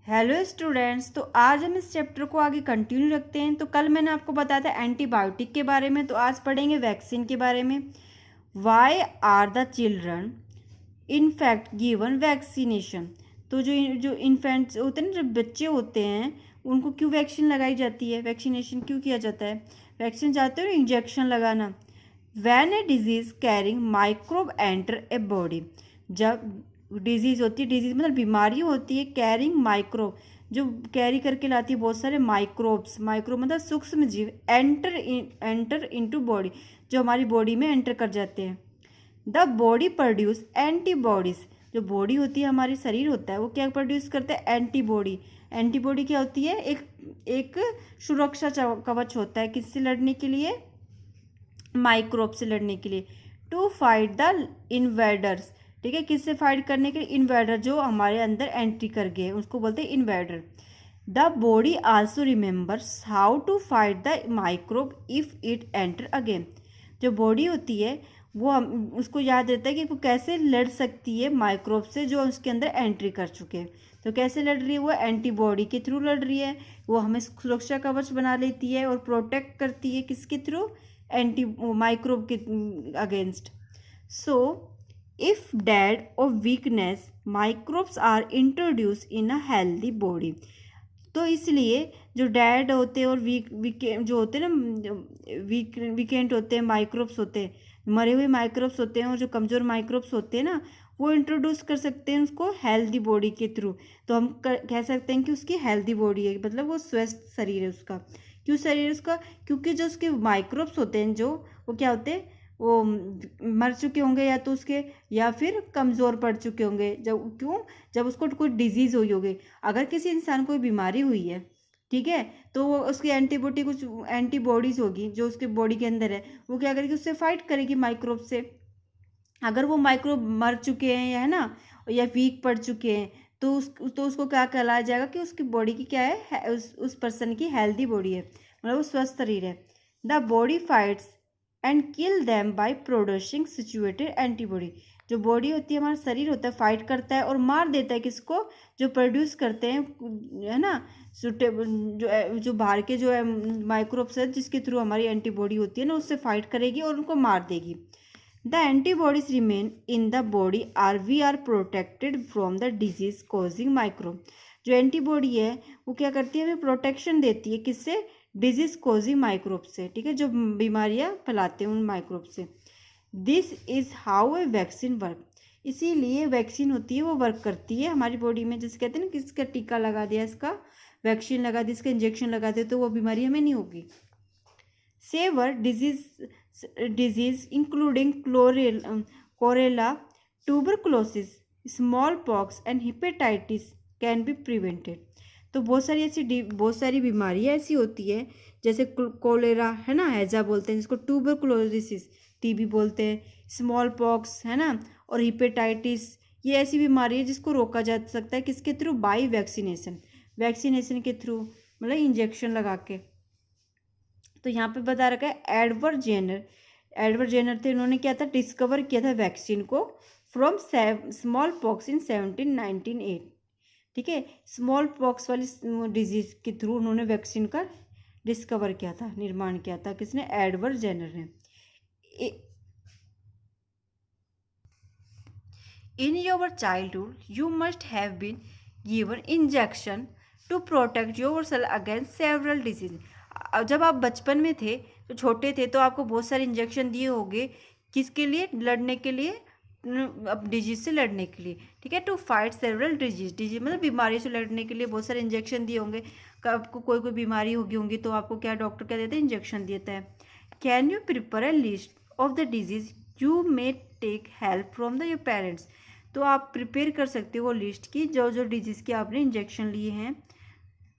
Hello students, तो आज हम इस चैप्टर को आगे कंटिन्यू रखते हैं। तो कल मैंने आपको बताया था एंटीबायोटिक के बारे में, तो आज पढ़ेंगे वैक्सीन के बारे में। Why are the children in fact given vaccination. तो जो जो इन्फेंट्स होते हैं ना, जो बच्चे होते हैं, उनको क्यों वैक्सीन लगाई जाती है, वैक्सीनेशन क्यों किया जाता है? वैक्सीन चाहते हो इंजेक्शन लगाना। When a disease carrying microbe enter a body, जब डिजीज होती है, डिजीज मतलब बीमारी होती है, कैरिंग माइक्रोब जो कैरी करके लाती है बहुत सारे माइक्रोब्स, माइक्रोब मतलब सूक्ष्म जीव, एंटर इनटू बॉडी, जो हमारी बॉडी में एंटर कर जाते हैं। द बॉडी प्रोड्यूस एंटीबॉडीज, जो बॉडी होती है, हमारी शरीर होता है, वो क्या प्रोड्यूस करता है? एंटीबॉडी। एंटीबॉडी क्या होती है? एक सुरक्षा कवच होता है, किससे लड़ने के लिए? माइक्रोब से लड़ने के लिए। टू फाइट द इन्वेडर्स, ठीक है, किससे फाइट करने के लिए? इन्वेडर, जो हमारे अंदर एंट्री कर गए उसको बोलते हैं invader. The body also remembers how to fight the microbe if it enter again, जो बॉडी होती है वो उसको याद रहता है कि वो कैसे लड़ सकती है माइक्रोब से जो उसके अंदर एंट्री कर चुके हैं। तो कैसे लड़ रही है? वो एंटीबॉडी के थ्रू लड़ रही है, वो हमें सुरक्षा कवच बना लेती है और प्रोटेक्ट करती है, किसके थ्रू? एंटी माइक्रोब के अगेंस्ट। सो इफ डेड और weakness microbes are introduce in a healthy body, तो इसलिए जो डेड होते हैं और जो होते हैं ना, वीकेंट होते हैं, माइक्रोब्स होते हैं, मरे हुए माइक्रोब्स होते हैं, और जो कमज़ोर माइक्रोब्स होते हैं ना, वो इंट्रोड्यूस कर सकते हैं उसको हेल्दी बॉडी के थ्रू। तो हम कह सकते हैं कि उसकी हेल्दी बॉडी है, मतलब वो स्वस्थ शरीर है उसका। क्यों शरीर है उसका? क्योंकि जो उसके माइक्रोब्स होते हैं, जो वो क्या होते हैं, वो मर चुके होंगे या तो उसके, या फिर कमज़ोर पड़ चुके होंगे। जब उसको कोई डिजीज़ हुई होगी, अगर किसी इंसान को बीमारी हुई है, ठीक है, तो वो उसकी एंटीबॉडी, कुछ एंटीबॉडीज़ होगी जो उसके बॉडी के अंदर है, वो क्या करेगी? उससे फाइट करेगी माइक्रोब से। अगर वो माइक्रोब मर चुके हैं, या है ना, या वीक पड़ चुके हैं, तो उसको क्या कहलाया जाएगा कि उसकी बॉडी की क्या है, उस पर्सन की हेल्दी बॉडी है, मतलब वो स्वस्थ शरीर है। The body fights and kill them by producing situated antibody, जो बॉडी होती है, हमारा शरीर होता है, फाइट करता है और मार देता है किसको? जो प्रोड्यूस करते हैं, है ना, सुटेबल, जो बाहर के जो है माइक्रोब्स है, जिसके थ्रू हमारी एंटीबॉडी होती है ना, उससे फाइट करेगी और उनको मार देगी। The antibodies remain in the body are we are protected from the disease causing microbe, जो एंटीबॉडी है वो क्या करती है? हमें प्रोटेक्शन देती है, किससे? डिजीज कॉजिंग माइक्रोब से, ठीक है, जो बीमारियां फैलाते हैं उन माइक्रोब से। This is how a vaccine work, इसीलिए वैक्सीन होती है वो वर्क करती है हमारी बॉडी में। जैसे कहते हैं ना, किसका टीका लगा दिया, इसका वैक्सीन लगा दी, इसका इंजेक्शन लगा दिया, तो वो बीमारी हमें नहीं होगी। सेवर डिजीज इंक्लूडिंग कोरेला, tuberculosis, small pox and hepatitis can be prevented. तो बहुत सारी बीमारियाँ ऐसी होती है, जैसे कोलेरा, है ना, हैजा बोलते हैं जिसको, ट्यूबरकुलोसिस टीबी बोलते हैं, स्मॉल पॉक्स, है ना, और हिपेटाइटिस, ये ऐसी बीमारी है जिसको रोका जा सकता है, किसके थ्रू? बाई वैक्सीनेशन, वैक्सीनेशन के थ्रू, मतलब इंजेक्शन लगा के। तो यहाँ पे बता रखा है एडवर्ड जेनर थे, उन्होंने क्या था? डिस्कवर किया था वैक्सीन को फ्रॉम स्मॉल पॉक्स इन 1798, ठीक है, स्मॉल पॉक्स वाली डिजीज के थ्रू उन्होंने वैक्सीन का डिस्कवर किया था, निर्माण किया था, किसने? एडवर्ड जेनर ने। In your childhood you must have been given injection to protect your self against several disease. जब आप बचपन में थे, तो छोटे थे, तो आपको बहुत सारे इंजेक्शन दिए होंगे, किसके लिए? लड़ने के लिए, अब डिजीज से लड़ने के लिए, ठीक है, टू फाइट सेवरल डिजीज मतलब बीमारी से लड़ने के लिए बहुत सारे इंजेक्शन दिए होंगे। आपको कोई बीमारी होगी तो आपको क्या डॉक्टर क्या देते हैं? इंजेक्शन देता है। Can you prepare a list of the disease you may take help from the your parents, तो आप प्रिपेयर कर सकते हो लिस्ट की, जो जो डिजीज़ के आपने इंजेक्शन लिए हैं।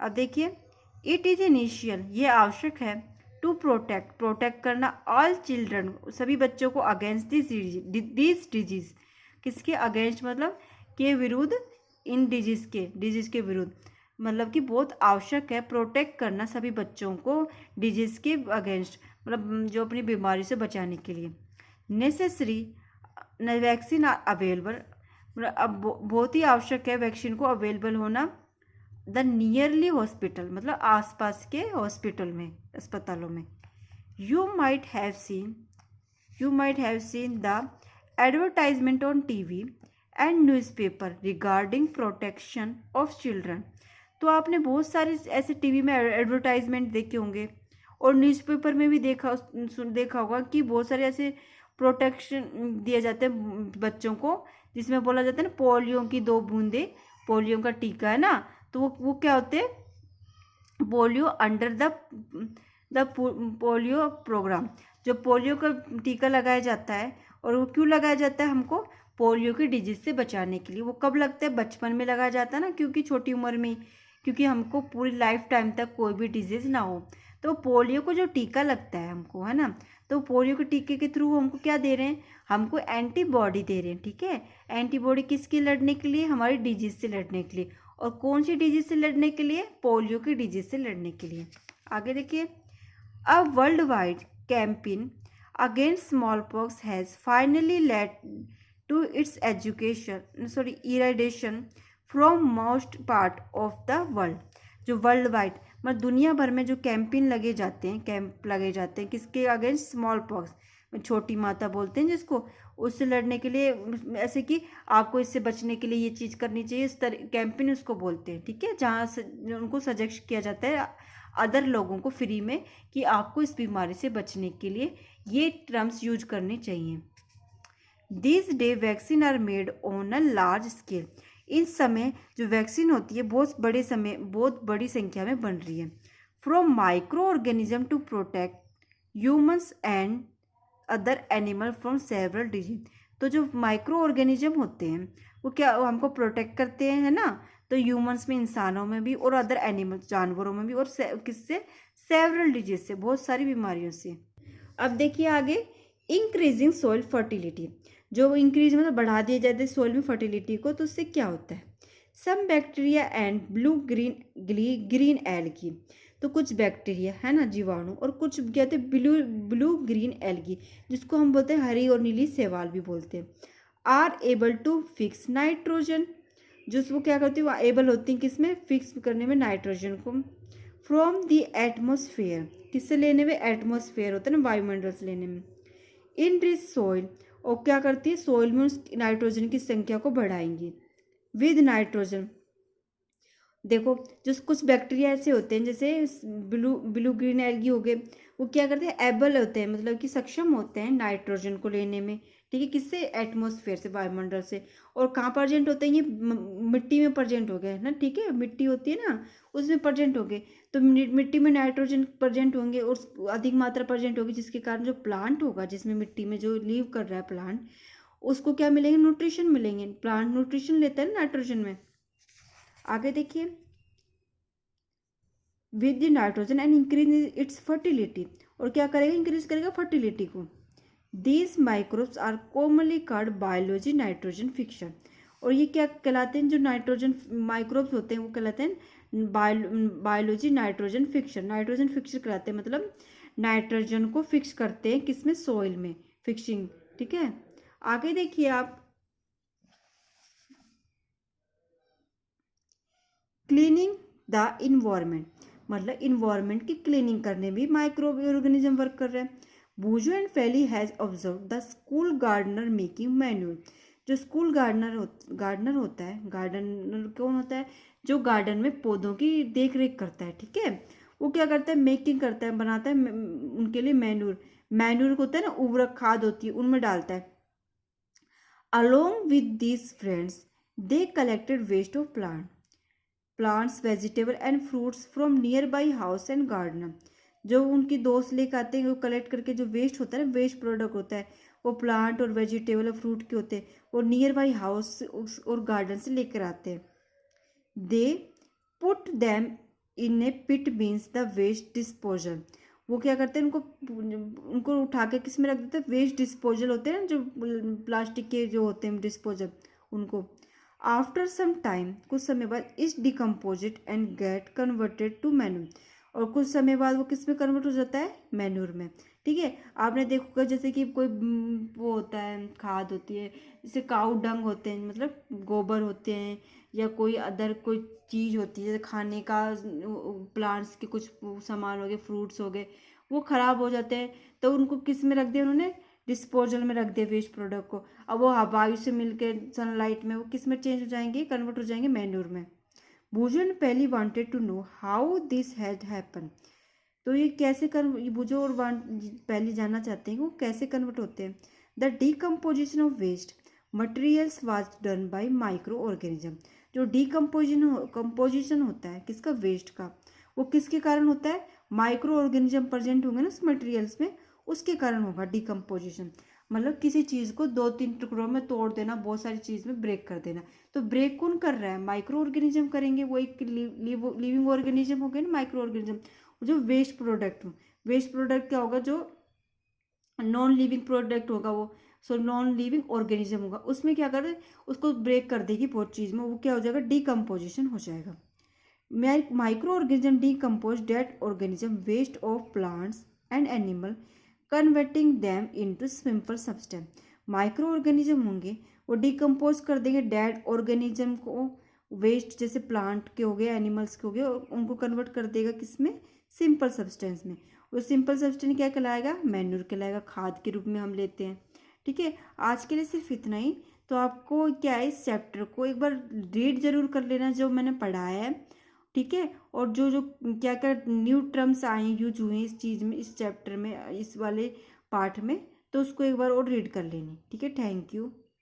अब देखिए, इट इज़ इनिशियल, ये आवश्यक है, टू प्रोटेक्ट करना ऑल चिल्ड्रन, सभी बच्चों को, अगेंस्ट दिस डिजीज़, किसके अगेंस्ट? मतलब के विरुद्ध, इन डिजीज़ के विरुद्ध, मतलब कि बहुत आवश्यक है प्रोटेक्ट करना सभी बच्चों को डिजीज़ के अगेंस्ट, मतलब जो अपनी बीमारी से बचाने के लिए। नेसेसरी वैक्सीन अवेलेबल, मतलब अब बहुत ही आवश्यक है वैक्सीन को अवेलेबल होना द नियरली हॉस्पिटल, मतलब आसपास के हॉस्पिटल में, अस्पतालों में। You might have seen the advertisement on TV and newspaper regarding protection of children. तो आपने बहुत सारे ऐसे टीवी में एडवर्टाइजमेंट देखे होंगे और न्यूज़पेपर में भी देखा होगा कि बहुत सारे ऐसे प्रोटेक्शन दिए जाते हैं बच्चों को, जिसमें बोला जाता है ना पोलियो की 2 बूंदे, पोलियो का टीका है ना, तो वो क्या होते हैं, polio under the polio programme. जो पोलियो का टीका लगाया जाता है, और वो क्यों लगाया जाता है, हमको पोलियो की डिजीज से बचाने के लिए। वो कब लगता है, बचपन में लगाया जाता है ना, क्योंकि छोटी उम्र में, क्योंकि हमको पूरी लाइफ टाइम तक कोई भी डिजीज ना हो। तो पोलियो को जो टीका लगता है हमको, है ना, तो पोलियो के टीके के थ्रू हमको क्या दे रहे हैं, हमको एंटीबॉडी दे रहे हैं। ठीक है, एंटीबॉडी किसकी लड़ने के लिए, हमारी डिजीज से लड़ने के लिए। और कौन सी डिजीज से लड़ने के लिए, पोलियो की डिजीज से लड़ने के लिए। आगे देखिए, a world wide campaign against smallpox has finally led to its eradication from most part of the world. जो वर्ल्ड वाइड, मतलब दुनिया भर में जो कैंपेन लगे जाते हैं किसके अगेंस्ट, स्मॉल पॉक्स, छोटी माता बोलते हैं जिसको, उससे लड़ने के लिए, ऐसे कि आपको इससे बचने के लिए ये चीज़ करनी चाहिए, इस तरह कैंपेन उसको बोलते हैं। ठीक है, जहाँ से उनको सजेस्ट किया जाता है अदर लोगों को फ्री में कि आपको इस बीमारी से बचने के लिए ये टर्म्स यूज करने चाहिए। This day vaccine are made on a large scale. इस समय जो वैक्सीन होती है बहुत बड़ी संख्या में बन रही है। From microorganism to protect humans and other animal from several disease. तो जो माइक्रो ऑर्गेनिज्म होते हैं वो क्या हमको प्रोटेक्ट करते हैं, है ना, तो ह्यूमन्स में, इंसानों में भी, और अदर एनिमल, जानवरों में भी, और किससे, सेवरल डिजीज से, बहुत सारी बीमारियों से। अब देखिए आगे, इंक्रीजिंग सॉइल फर्टिलिटी। जो इंक्रीज मतलब बढ़ा दिया जाता है सॉइल में फर्टिलिटी को, तो उससे क्या होता है, some bacteria and blue green algae. तो कुछ बैक्टीरिया, है ना, जीवाणु, और कुछ कहते हैं ब्लू ग्रीन एल्गी, जिसको हम बोलते हैं हरी और नीली शैवाल भी बोलते हैं, are able to fix nitrogen. जो वो क्या करती है, वो एबल होती हैं किसमें, फिक्स करने में नाइट्रोजन को, फ्रॉम द एटमोसफेयर। किससे लेने में, एटमोसफेयर होता है ना, वायुमंडल से लेने में। इन रिच सॉइल, और क्या करती है, सॉइल में उस नाइट्रोजन की संख्या को बढ़ाएंगी विद नाइट्रोजन। देखो, जो कुछ बैक्टीरिया ऐसे होते हैं, जैसे ब्लू ग्रीन एल्गी हो गए, वो क्या करते हैं, एबल होते हैं, मतलब कि सक्षम होते हैं नाइट्रोजन को लेने में। ठीक है, किससे, एटमॉस्फेयर से, वायुमंडल से। और कहाँ प्रेजेंट होते हैं, ये मिट्टी में प्रेजेंट हो गए ना। ठीक है, मिट्टी होती है ना, उसमें प्रेजेंट हो गए, तो मिट्टी में नाइट्रोजन प्रेजेंट होंगे और अधिक मात्रा प्रेजेंट होगी, जिसके कारण जो प्लांट होगा, जिसमें मिट्टी में जो लीव कर रहा है प्लांट, उसको क्या मिलेंगे, न्यूट्रिशन मिलेंगे। प्लांट न्यूट्रिशन लेता है नाइट्रोजन में। आगे देखिए, with the nitrogen and increase its fertility. और क्या करेगा, इंक्रीज करेगा फर्टिलिटी को। These microbes are commonly called biology nitrogen fiction. और ये क्या कहलाते हैं, जो नाइट्रोजन माइक्रोब्स होते हैं वो कहलाते हैं biology nitrogen fiction. Nitrogen fiction कहलाते हैं, मतलब नाइट्रोजन को फिक्स करते हैं किसमें, सॉइल में, फिक्सिंग। ठीक है, आगे देखिए आप, क्लीनिंग द इन्वायरमेंट, मतलब इन्वायरमेंट की क्लीनिंग करने भी माइक्रो ऑर्गेनिज्म वर्क कर रहे हैं। Boojo and Feli has observe the school gardener making manure. जो स्कूल गार्डनर होता है, गार्डनर कौन होता है, जो गार्डन में पौधों की देख रेख करता है। ठीक है, वो क्या करता है, मेकिंग करता है, बनाता है उनके लिए मैन्यूर होता है ना, उर्वरक खाद होती है, उनमें डालता है। Along with these friends they collected waste of plants, vegetable and fruits from nearby house and garden. जो उनकी दोस्त लेकर आते हैं, वो कलेक्ट करके जो वेस्ट होता है ना, वेस्ट प्रोडक्ट होता है, वो प्लांट और वेजिटेबल और फ्रूट के होते हैं, वो नियर बाई हाउस और गार्डन से लेकर आते हैं। They put them in a pit means the waste disposal. वो क्या करते हैं, उनको उठा के किस में रख देते हैं, वेस्ट डिस्पोजल होते हैं ना, जो प्लास्टिक के जो होते हैं डिस्पोजल, उनको। आफ्टर सम टाइम, कुछ समय बाद, is decomposed and get converted to manure. और कुछ समय बाद वो किस में कन्वर्ट हो जाता है, मैन्योर में। ठीक है, आपने देखा जैसे कि कोई वो होता है, खाद होती है, जैसे काऊ डंग होते हैं, मतलब गोबर होते हैं, या कोई अदर कोई चीज़ होती है जैसे खाने का, प्लांट्स के कुछ सामान हो गए, फ्रूट्स हो गए, वो ख़राब हो जाते हैं, तो उनको किस में रख दिया उन्होंने, डिस्पोजल में रख दिया वेस्ट प्रोडक्ट को। अब वो वायु से मिलकर सनलाइट में वो किस में चेंज हो जाएंगे, कन्वर्ट हो जाएंगे मैन्योर में। भूजन Paheli wanted to know how this had happen. तो ये कैसे बुझो और पहले जानना चाहते हैं कि वो कैसे कन्वर्ट होते हैं। The decomposition of waste materials was done by microorganism. जो कंपोजिशन होता है किसका, वेस्ट का, वो किसके कारण होता है, माइक्रो ऑर्गेनिज्म प्रेजेंट होंगे ना उस मटेरियल्स में, उसके कारण होगा डीकम्पोजिशन। मतलब किसी चीज़ को 2-3 टुकड़ों में तोड़ देना, बहुत सारी चीज़ में ब्रेक कर देना। तो ब्रेक कौन कर रहा है, माइक्रो ऑर्गेनिज्म करेंगे, वो एक लिविंग ऑर्गेनिज्म हो गए ना माइक्रो ऑर्गेनिज्म। जो वेस्ट प्रोडक्ट क्या होगा, जो नॉन लिविंग प्रोडक्ट होगा वो, नॉन लिविंग ऑर्गेनिज्म होगा, उसमें क्या कर उसको ब्रेक कर देगी बहुत चीज़ में, वो क्या हो जाएगा, डीकम्पोजिशन हो जाएगा। Microorganism decompose dead organism waste of plants and animal converting them into simple substance. Microorganism होंगे वो डिकम्पोज कर देंगे डेड ऑर्गेनिज्म को, वेस्ट जैसे प्लांट के हो गए, एनिमल्स के हो गए, और उनको कन्वर्ट कर देगा किसमें, सिंपल सब्सटेंस में। वो सिंपल सब्सटेंस क्या कहलाएगा, मैन्योर कहलाएगा, खाद के रूप में हम लेते हैं। ठीक है, आज के लिए सिर्फ इतना ही। तो आपको क्या है, इस चैप्टर को एक बार रीड जरूर कर लेना जो मैंने पढ़ाया है। ठीक है, और जो जो क्या क्या न्यू टर्म्स आए यूज हुए इस चीज़ में, इस चैप्टर में, इस वाले पार्ट में, तो उसको एक बार और रीड कर लेनी। ठीक है, थैंक यू।